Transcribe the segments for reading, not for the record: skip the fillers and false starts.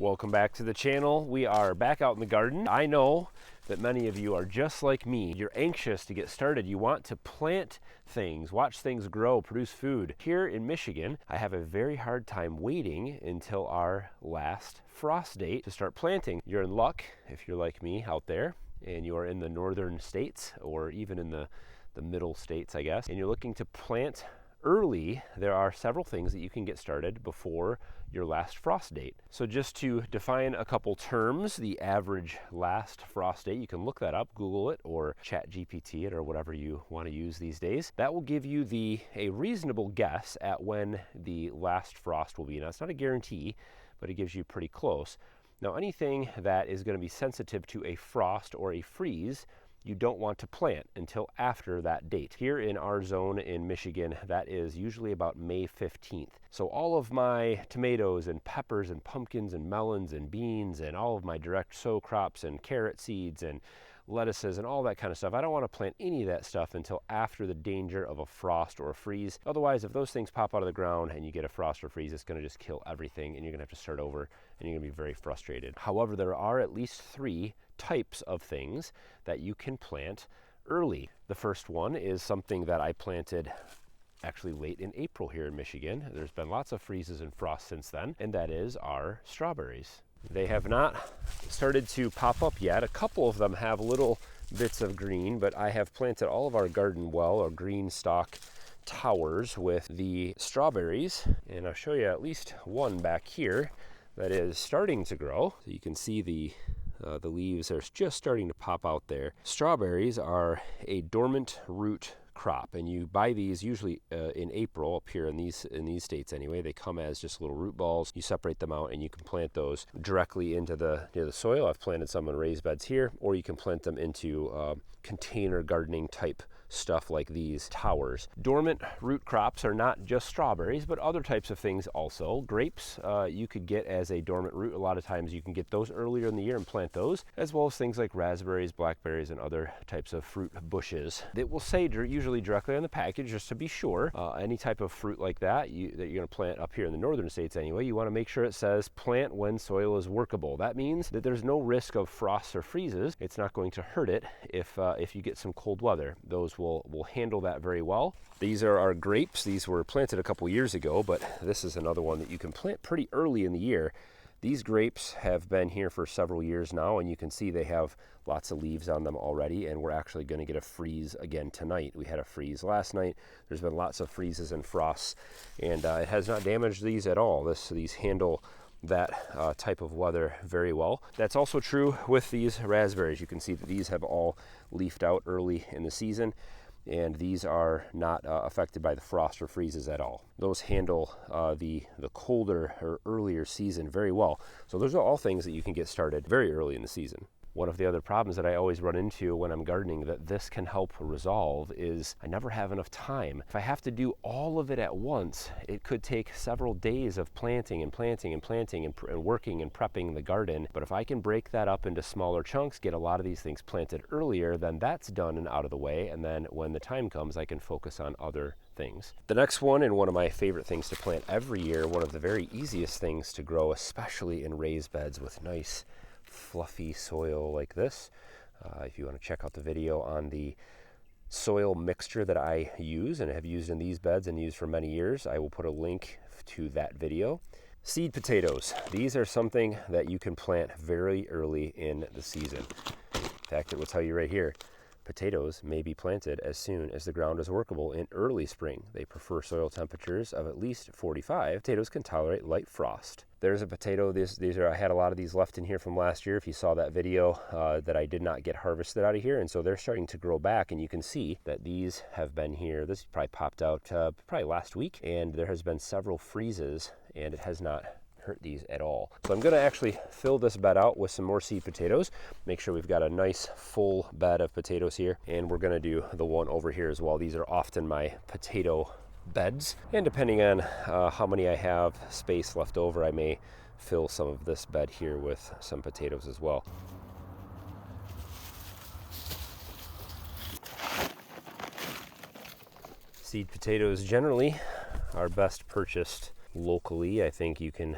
Welcome back to the channel. We are back out in the garden. I know that many of you are just like me. You're anxious to get started. You want to plant things, watch things grow, produce food. Here in Michigan, I have a very hard time waiting until our last frost date to start planting. You're in luck if you're like me out there and you are in the northern states or even in the middle states, I guess, and you're looking to plant early. There are several things that you can get started before your last frost date. So just to define a couple terms, the average last frost date, you can look that up, Google it, or chat GPT it, or whatever you want to use these days. That will give you a reasonable guess at when the last frost will be. Now, it's not a guarantee, but it gives you pretty close. Now, anything that is going to be sensitive to a frost or a freeze, you don't want to plant until after that date. Here in our zone in Michigan, that is usually about May 15th. So all of my tomatoes and peppers and pumpkins and melons and beans and all of my direct sow crops and carrot seeds and lettuces and all that kind of stuff, I don't want to plant any of that stuff until after the danger of a frost or a freeze. Otherwise, if those things pop out of the ground and you get a frost or freeze, it's going to just kill everything and you're going to have to start over and you're going to be very frustrated. However, there are at least 3 types of things that you can plant early. The first one is something that I planted actually late in April here in Michigan. There's been lots of freezes and frost since then, and that is our strawberries. They have not started to pop up yet. A couple of them have little bits of green, but I have planted all of our garden well, or green stalk towers with the strawberries, and I'll show you at least one back here that is starting to grow. So you can see the leaves are just starting to pop out there. Strawberries are a dormant root crop, and you buy these usually in April up here in these states anyway. They come as just little root balls. You separate them out and you can plant those directly into the soil. I've planted some in raised beds here, or you can plant them into container gardening type stuff like these towers. Dormant root crops are not just strawberries, but other types of things also. Grapes you could get as a dormant root. A lot of times you can get those earlier in the year and plant those, as well as things like raspberries, blackberries, and other types of fruit bushes. It will say usually directly on the package, just to be sure, any type of fruit like that that you're going to plant up here in the northern states anyway, you want to make sure it says plant when soil is workable. That means that there's no risk of frosts or freezes. It's not going to hurt it if you get some cold weather. Those will handle that very well. These are our grapes. These were planted a couple years ago, but this is another one that you can plant pretty early in the year. These grapes have been here for several years now, and you can see they have lots of leaves on them already, and we're actually going to get a freeze again tonight. We had a freeze last night. There's been lots of freezes and frosts, and it has not damaged these at all. These handle that type of weather very well. That's also true with these raspberries. You can see that these have all leafed out early in the season, and these are not affected by the frost or freezes at all. Those handle the colder or earlier season very well. So those are all things that you can get started very early in the season. One of the other problems that I always run into when I'm gardening that this can help resolve is I never have enough time. If I have to do all of it at once, it could take several days of planting and working and prepping the garden. But if I can break that up into smaller chunks, get a lot of these things planted earlier, then that's done and out of the way. And then when the time comes, I can focus on other things. The next one, and one of my favorite things to plant every year, one of the very easiest things to grow, especially in raised beds with nice fluffy soil like this. If you want to check out the video on the soil mixture that I use and have used in these beds and used for many years, I will put a link to that video. Seed potatoes. These are something that you can plant very early in the season. In fact, it will tell you right here, potatoes may be planted as soon as the ground is workable in early spring. They prefer soil temperatures of at least 45. Potatoes can tolerate light frost. There's a potato. I had a lot of these left in here from last year. If you saw that video that I did not get harvested out of here, and so they're starting to grow back, and you can see that these have been here. This probably popped out probably last week, and there has been several freezes, and it has not hurt these at all. So I'm going to actually fill this bed out with some more seed potatoes, make sure we've got a nice full bed of potatoes here, and we're going to do the one over here as well. These are often my potato beds, and depending on how many I have space left over, I may fill some of this bed here with some potatoes as well. Seed potatoes generally are best purchased locally. I think you can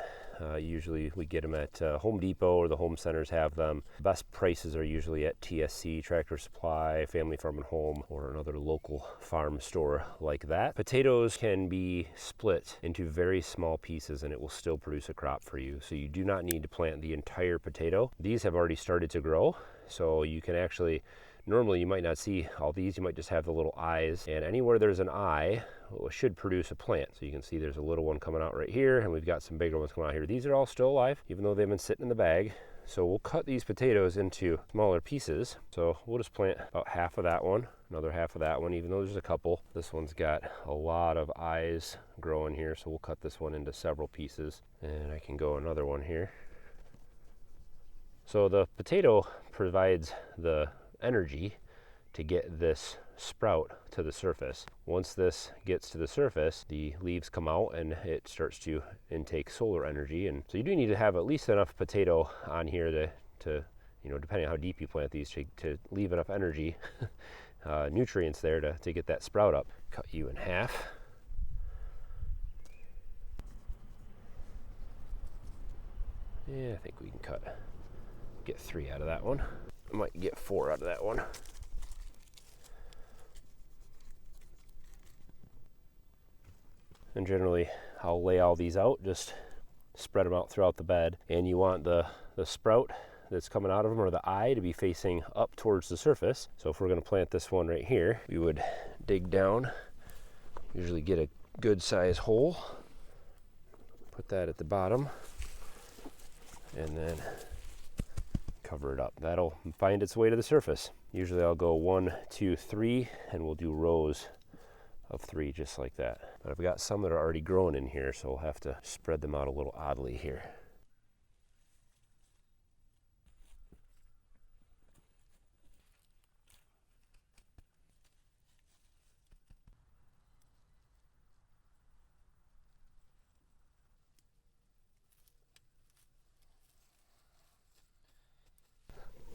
Usually we get them at Home Depot, or the home centers have them. Best prices are usually at TSC, Tractor Supply, Family Farm and Home, or another local farm store like that. Potatoes can be split into very small pieces and it will still produce a crop for you. So you do not need to plant the entire potato. These have already started to grow, so you can actually, normally you might not see all these, you might just have the little eyes, and anywhere there's an eye should produce a plant. So you can see there's a little one coming out right here, and we've got some bigger ones coming out here. These are all still alive, even though they've been sitting in the bag. So we'll cut these potatoes into smaller pieces. So we'll just plant about half of that one, another half of that one, even though there's a couple. This one's got a lot of eyes growing here, so we'll cut this one into several pieces. And I can go another one here. So the potato provides the energy to get this sprout to the surface. Once this gets to the surface, the leaves come out and it starts to intake solar energy. And so you do need to have at least enough potato on here to you know, depending on how deep you plant these, to leave enough energy, nutrients there to get that sprout up. Cut you in half. Yeah, I think we can get 3 out of that one. I might get 4 out of that one. And generally, I'll lay all these out, just spread them out throughout the bed. And you want the sprout that's coming out of them, or the eye, to be facing up towards the surface. So if we're going to plant this one right here, we would dig down, usually get a good size hole, put that at the bottom, and then cover it up. That'll find its way to the surface. Usually I'll go 1, 2, 3, and we'll do rows of 3 just like that. But I've got some that are already growing in here, so we'll have to spread them out a little oddly here.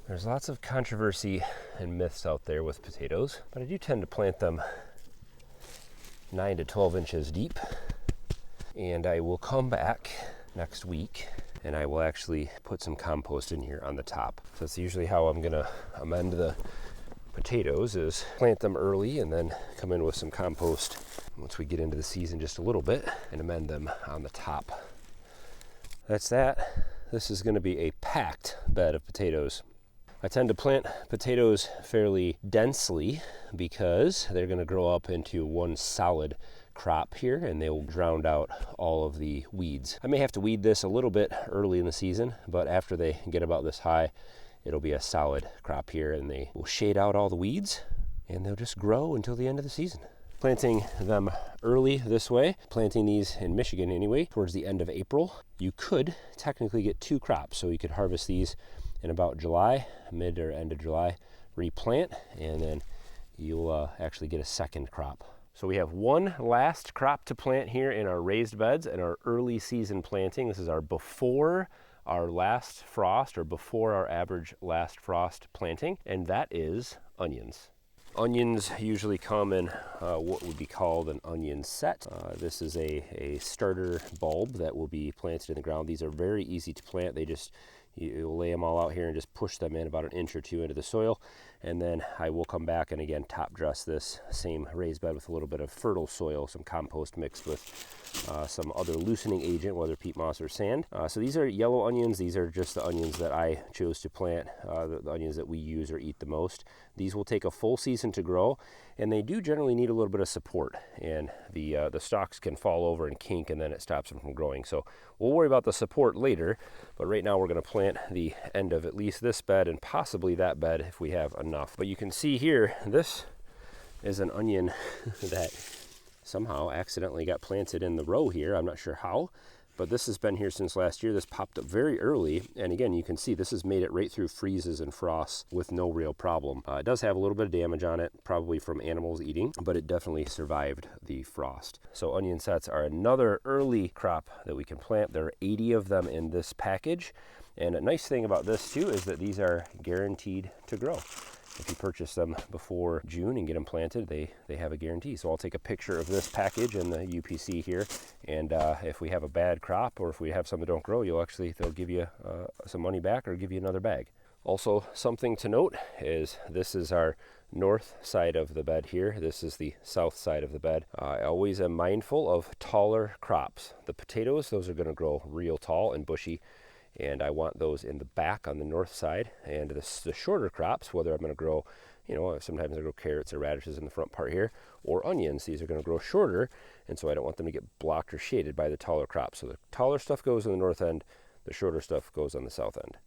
There's lots of controversy and myths out there with potatoes, but I do tend to plant them 9 to 12 inches deep. And I will come back next week and I will actually put some compost in here on the top. So that's usually how I'm gonna amend the potatoes, is plant them early and then come in with some compost once we get into the season just a little bit and amend them on the top. That's that. This is gonna be a packed bed of potatoes. I tend to plant potatoes fairly densely because they're going to grow up into one solid crop here, and they will drown out all of the weeds. I may have to weed this a little bit early in the season, but after they get about this high, it'll be a solid crop here, and they will shade out all the weeds, and they'll just grow until the end of the season. Planting them early this way, planting these in Michigan anyway, towards the end of April, you could technically get 2 crops. So you could harvest these in about July, mid or end of July, replant, and then you'll actually get a second crop. So we have one last crop to plant here in our raised beds and our early season planting. This is our before our last frost, or before our average last frost planting, and that is onions. Onions usually come in what would be called an onion set. This is a starter bulb that will be planted in the ground. These are very easy to plant. You'll lay them all out here and just push them in about 1 inch or 2 into the soil. And then I will come back and again top dress this same raised bed with a little bit of fertile soil, some compost mixed with some other loosening agent, whether peat moss or sand. So these are yellow onions. These are just the onions that I chose to plant, the onions that we use or eat the most. These will take a full season to grow, and they do generally need a little bit of support, and the stalks can fall over and kink, and then it stops them from growing. So we'll worry about the support later, but right now we're going to plant the end of at least this bed and possibly that bed if we have enough. But you can see here, this is an onion that somehow accidentally got planted in the row here. I'm not sure how, but this has been here since last year. This popped up very early, and again, you can see this has made it right through freezes and frosts with no real problem. It does have a little bit of damage on it, probably from animals eating, but it definitely survived the frost. So onion sets are another early crop that we can plant. There are 80 of them in this package, and a nice thing about this too is that these are guaranteed to grow. if you purchase them before June and get them planted, they have a guarantee. So I'll take a picture of this package and the UPC here, and if we have a bad crop or if we have some that don't grow, they'll give you some money back or give you another bag. Also, something to note is this is our north side of the bed here. This is the south side of the bed. I always am mindful of taller crops. The potatoes, those are going to grow real tall and bushy, and I want those in the back on the north side. And the shorter crops, whether I'm going to grow, sometimes I grow carrots or radishes in the front part here, or onions, these are going to grow shorter, and so I don't want them to get blocked or shaded by the taller crops. So the taller stuff goes on the north end, the shorter stuff goes on the south end.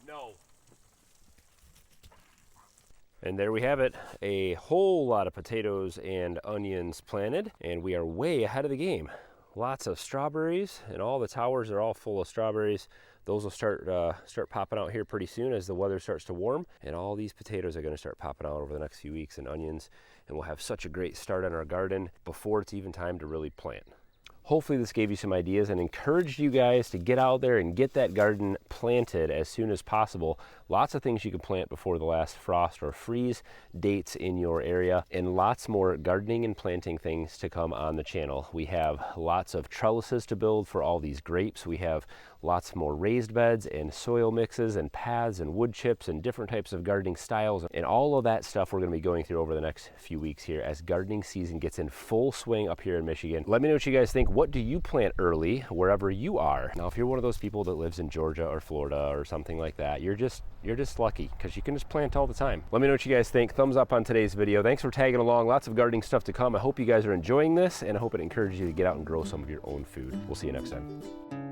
No. And there we have it, a whole lot of potatoes and onions planted, and we are way ahead of the game. Lots of strawberries, and all the towers are all full of strawberries. Those will start popping out here pretty soon as the weather starts to warm, and all these potatoes are going to start popping out over the next few weeks, and onions, and we'll have such a great start on our garden before it's even time to really plant. Hopefully this gave you some ideas and encouraged you guys to get out there and get that garden planted as soon as possible. Lots of things you can plant before the last frost or freeze dates in your area, and lots more gardening and planting things to come on the channel. We have lots of trellises to build for all these grapes. We have lots more raised beds and soil mixes and paths and wood chips and different types of gardening styles, and all of that stuff we're going to be going through over the next few weeks here as gardening season gets in full swing up here in Michigan. Let me know what you guys think. What do you plant early wherever you are? Now, if you're one of those people that lives in Georgia or Florida or something like that, you're just lucky because you can just plant all the time. Let me know what you guys think. Thumbs up on today's video. Thanks for tagging along. Lots of gardening stuff to come. I hope you guys are enjoying this, and I hope it encourages you to get out and grow some of your own food. We'll see you next time.